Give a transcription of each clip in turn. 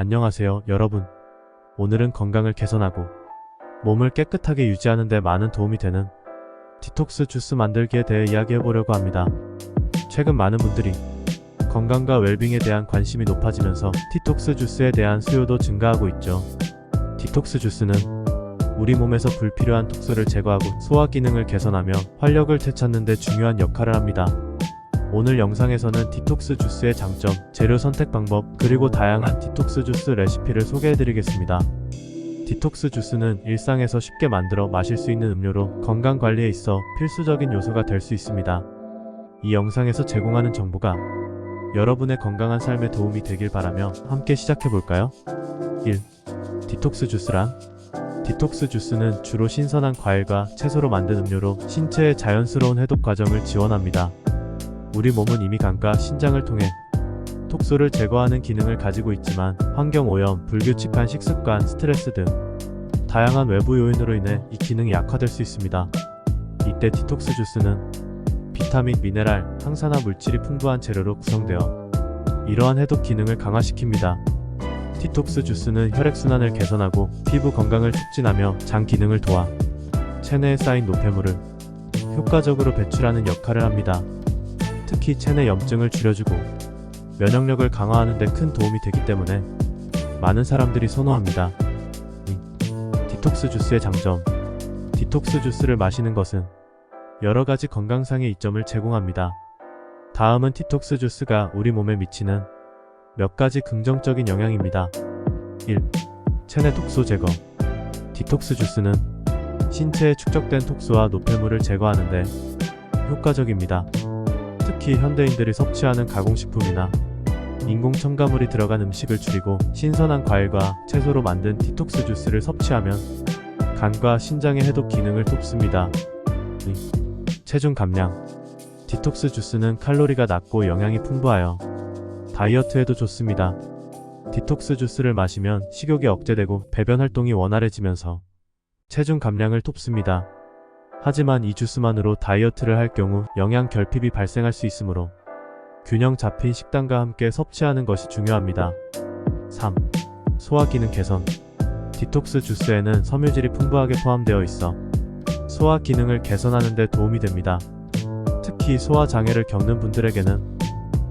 안녕하세요, 여러분. 오늘은 건강을 개선하고 몸을 깨끗하게 유지하는 데 많은 도움이 되는 디톡스 주스 만들기에 대해 이야기해보려고 합니다. 최근 많은 분들이 건강과 웰빙에 대한 관심이 높아지면서 디톡스 주스에 대한 수요도 증가하고 있죠. 디톡스 주스는 우리 몸에서 불필요한 독소를 제거하고 소화 기능을 개선하며 활력을 되찾는 데 중요한 역할을 합니다. 오늘 영상에서는 디톡스 주스의 장점, 재료 선택 방법, 그리고 다양한 디톡스 주스 레시피를 소개해드리겠습니다. 디톡스 주스는 일상에서 쉽게 만들어 마실 수 있는 음료로 건강관리에 있어 필수적인 요소가 될 수 있습니다. 이 영상에서 제공하는 정보가 여러분의 건강한 삶에 도움이 되길 바라며 함께 시작해볼까요? 1. 디톡스 주스란? 디톡스 주스는 주로 신선한 과일과 채소로 만든 음료로 신체의 자연스러운 해독 과정을 지원합니다. 우리 몸은 이미 간과 신장을 통해 독소를 제거하는 기능을 가지고 있지만 환경오염, 불규칙한 식습관, 스트레스 등 다양한 외부 요인으로 인해 이 기능이 약화될 수 있습니다. 이때 디톡스 주스는 비타민, 미네랄, 항산화 물질이 풍부한 재료로 구성되어 이러한 해독 기능을 강화시킵니다. 디톡스 주스는 혈액순환을 개선하고 피부 건강을 촉진하며 장 기능을 도와 체내에 쌓인 노폐물을 효과적으로 배출하는 역할을 합니다. 특히 체내 염증을 줄여주고 면역력을 강화하는 데 큰 도움이 되기 때문에 많은 사람들이 선호합니다. 디톡스 주스의 장점. 디톡스 주스를 마시는 것은 여러가지 건강상의 이점을 제공합니다. 다음은 디톡스 주스가 우리 몸에 미치는 몇 가지 긍정적인 영향입니다. 1. 체내 독소 제거. 디톡스 주스는 신체에 축적된 독소와 노폐물을 제거하는데 효과적입니다. 특히 현대인들이 섭취하는 가공식품이나 인공 첨가물이 들어간 음식을 줄이고 신선한 과일과 채소로 만든 디톡스 주스를 섭취하면 간과 신장의 해독 기능을 돕습니다. 2. 체중 감량. 디톡스 주스는 칼로리가 낮고 영양이 풍부하여 다이어트에도 좋습니다. 디톡스 주스를 마시면 식욕이 억제되고 배변 활동이 원활해지면서 체중 감량을 돕습니다. 하지만 이 주스만으로 다이어트를 할 경우 영양 결핍이 발생할 수 있으므로 균형 잡힌 식단과 함께 섭취하는 것이 중요합니다. 3. 소화 기능 개선. 디톡스 주스에는 섬유질이 풍부하게 포함되어 있어 소화 기능을 개선하는 데 도움이 됩니다. 특히 소화 장애를 겪는 분들에게는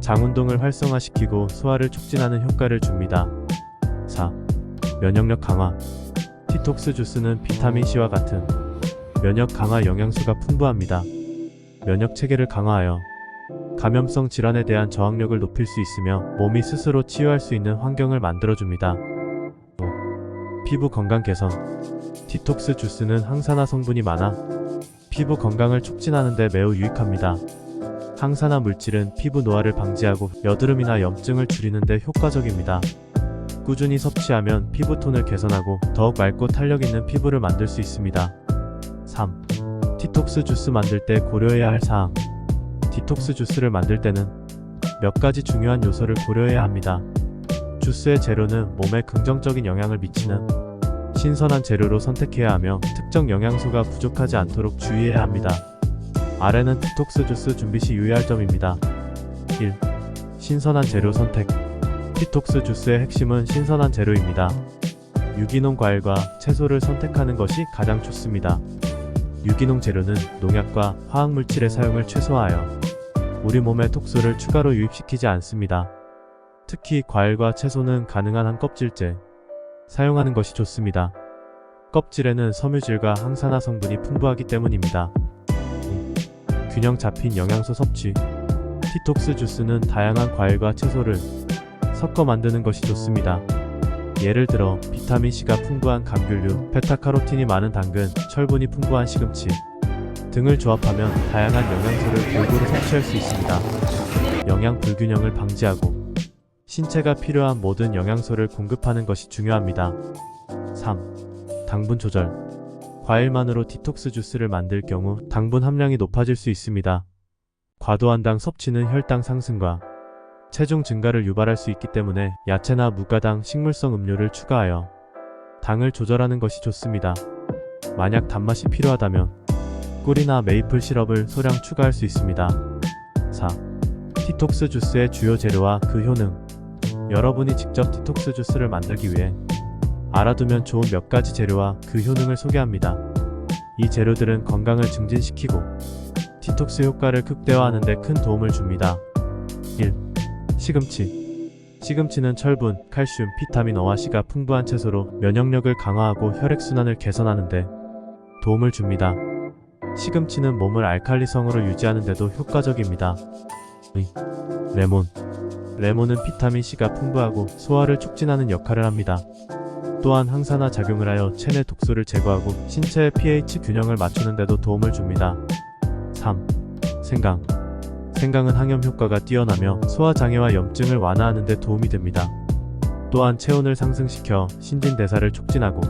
장 운동을 활성화시키고 소화를 촉진하는 효과를 줍니다. 4. 면역력 강화. 디톡스 주스는 비타민C와 같은 면역 강화 영양소가 풍부합니다. 면역 체계를 강화하여 감염성 질환에 대한 저항력을 높일 수 있으며 몸이 스스로 치유할 수 있는 환경을 만들어줍니다. 5. 피부 건강 개선. 디톡스 주스는 항산화 성분이 많아 피부 건강을 촉진하는 데 매우 유익합니다. 항산화 물질은 피부 노화를 방지하고 여드름이나 염증을 줄이는 데 효과적입니다. 꾸준히 섭취하면 피부톤을 개선하고 더욱 맑고 탄력 있는 피부를 만들 수 있습니다. 3. 디톡스 주스 만들 때 고려해야 할 사항. 디톡스 주스를 만들 때는 몇 가지 중요한 요소를 고려해야 합니다. 주스의 재료는 몸에 긍정적인 영향을 미치는 신선한 재료로 선택해야 하며 특정 영양소가 부족하지 않도록 주의해야 합니다. 아래는 디톡스 주스 준비 시 유의할 점입니다. 1. 신선한 재료 선택. 디톡스 주스의 핵심은 신선한 재료입니다. 유기농 과일과 채소를 선택하는 것이 가장 좋습니다. 유기농 재료는 농약과 화학물질의 사용을 최소화하여 우리 몸에 독소를 추가로 유입시키지 않습니다. 특히 과일과 채소는 가능한 한 껍질째 사용하는 것이 좋습니다. 껍질에는 섬유질과 항산화 성분이 풍부하기 때문입니다. 균형 잡힌 영양소 섭취. 디톡스 주스는 다양한 과일과 채소를 섞어 만드는 것이 좋습니다. 예를 들어 비타민C가 풍부한 감귤류, 베타카로틴이 많은 당근, 철분이 풍부한 시금치 등을 조합하면 다양한 영양소를 골고루 섭취할 수 있습니다. 영양 불균형을 방지하고 신체가 필요한 모든 영양소를 공급하는 것이 중요합니다. 3. 당분 조절. 과일만으로 디톡스 주스를 만들 경우 당분 함량이 높아질 수 있습니다. 과도한 당 섭취는 혈당 상승과 체중 증가를 유발할 수 있기 때문에 야채나 무가당 식물성 음료를 추가하여 당을 조절하는 것이 좋습니다. 만약 단맛이 필요하다면 꿀이나 메이플 시럽을 소량 추가할 수 있습니다. 4. 디톡스 주스의 주요 재료와 그 효능. 여러분이 직접 디톡스 주스를 만들기 위해 알아두면 좋은 몇 가지 재료와 그 효능을 소개합니다. 이 재료들은 건강을 증진시키고 디톡스 효과를 극대화하는 데 큰 도움을 줍니다. 1. 시금치. 시금치는 철분, 칼슘, 비타민 O와 C가 풍부한 채소로 면역력을 강화하고 혈액순환을 개선하는 데 도움을 줍니다. 시금치는 몸을 알칼리성으로 유지하는 데도 효과적입니다. 2. 레몬. 레몬은 비타민 C가 풍부하고 소화를 촉진하는 역할을 합니다. 또한 항산화 작용을 하여 체내 독소를 제거하고 신체의 pH 균형을 맞추는 데도 도움을 줍니다. 3. 생강. 생강은 항염 효과가 뛰어나며 소화장애와 염증을 완화하는 데 도움이 됩니다. 또한 체온을 상승시켜 신진대사를 촉진하고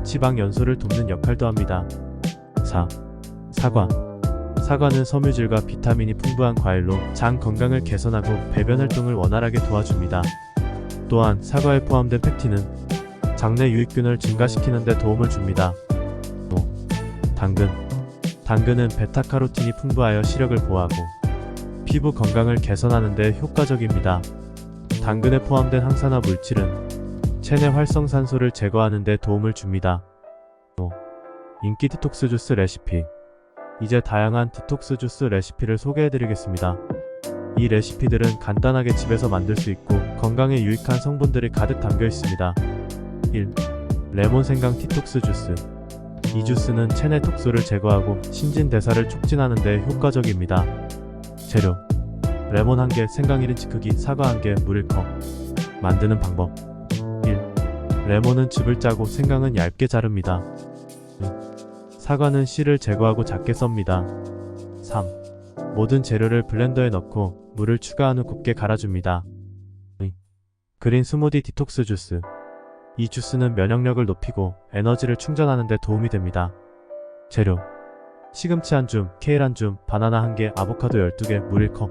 지방 연소를 돕는 역할도 합니다. 4. 사과. 사과는 섬유질과 비타민이 풍부한 과일로 장 건강을 개선하고 배변 활동을 원활하게 도와줍니다. 또한 사과에 포함된 팩틴은 장내 유익균을 증가시키는 데 도움을 줍니다. 5. 당근. 당근은 베타카로틴이 풍부하여 시력을 보호하고 피부 건강을 개선하는 데 효과적입니다. 당근에 포함된 항산화 물질은 체내 활성산소를 제거하는 데 도움을 줍니다. 5. 인기 디톡스 주스 레시피. 이제 다양한 디톡스 주스 레시피를 소개해드리겠습니다. 이 레시피들은 간단하게 집에서 만들 수 있고 건강에 유익한 성분들이 가득 담겨 있습니다. 1. 레몬 생강 디톡스 주스. 이 주스는 체내 독소를 제거하고 신진대사를 촉진하는 데 효과적입니다. 재료: 레몬 1개, 생강 1인치 크기, 사과 1개, 물 1컵. 만드는 방법: 1. 레몬은 즙을 짜고 생강은 얇게 자릅니다. 2. 사과는 씨를 제거하고 작게 썹니다. 3. 모든 재료를 블렌더에 넣고 물을 추가한 후 곱게 갈아줍니다. 2. 그린 스무디 디톡스 주스. 이 주스는 면역력을 높이고 에너지를 충전하는 데 도움이 됩니다. 재료: 시금치 1줌, 케일 1줌, 바나나 1개, 아보카도 12개, 물 1컵.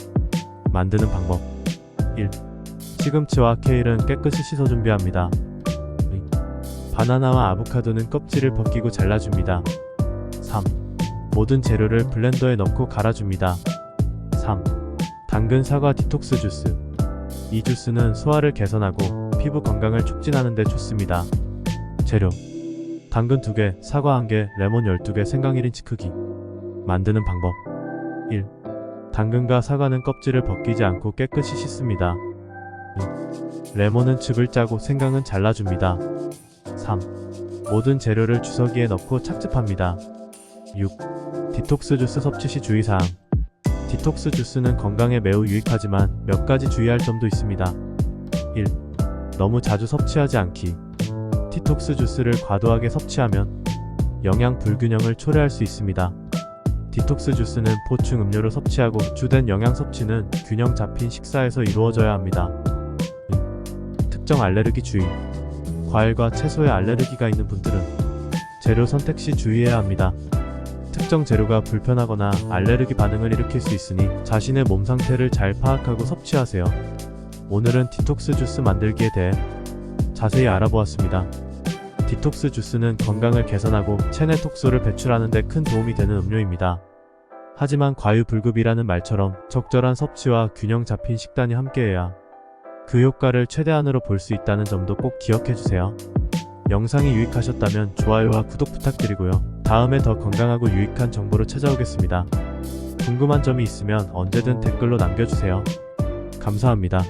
만드는 방법: 1. 시금치와 케일은 깨끗이 씻어 준비합니다. 2. 바나나와 아보카도는 껍질을 벗기고 잘라줍니다. 3. 모든 재료를 블렌더에 넣고 갈아줍니다. 3. 당근 사과 디톡스 주스. 이 주스는 소화를 개선하고 피부 건강을 촉진하는 데 좋습니다. 재료: 당근 2개, 사과 1개, 레몬 12개, 생강 1인치 크기. 만드는 방법: 1. 당근과 사과는 껍질을 벗기지 않고 깨끗이 씻습니다. 2. 레몬은 즙을 짜고 생강은 잘라줍니다. 3. 모든 재료를 주석이에 넣고 착즙합니다. 6. 디톡스 주스 섭취 시 주의사항. 디톡스 주스는 건강에 매우 유익하지만 몇 가지 주의할 점도 있습니다. 1. 너무 자주 섭취하지 않기. 디톡스 주스를 과도하게 섭취하면 영양 불균형을 초래할 수 있습니다. 디톡스 주스는 보충 음료로 섭취하고 주된 영양 섭취는 균형 잡힌 식사에서 이루어져야 합니다. 2. 특정 알레르기 주의. 과일과 채소에 알레르기가 있는 분들은 재료 선택 시 주의해야 합니다. 특정 재료가 불편하거나 알레르기 반응을 일으킬 수 있으니 자신의 몸 상태를 잘 파악하고 섭취하세요. 오늘은 디톡스 주스 만들기에 대해 자세히 알아보았습니다. 디톡스 주스는 건강을 개선하고 체내 독소를 배출하는 데 큰 도움이 되는 음료입니다. 하지만 과유불급이라는 말처럼 적절한 섭취와 균형 잡힌 식단이 함께해야 그 효과를 최대한으로 볼 수 있다는 점도 꼭 기억해주세요. 영상이 유익하셨다면 좋아요와 구독 부탁드리고요. 다음에 더 건강하고 유익한 정보로 찾아오겠습니다. 궁금한 점이 있으면 언제든 댓글로 남겨주세요. 감사합니다.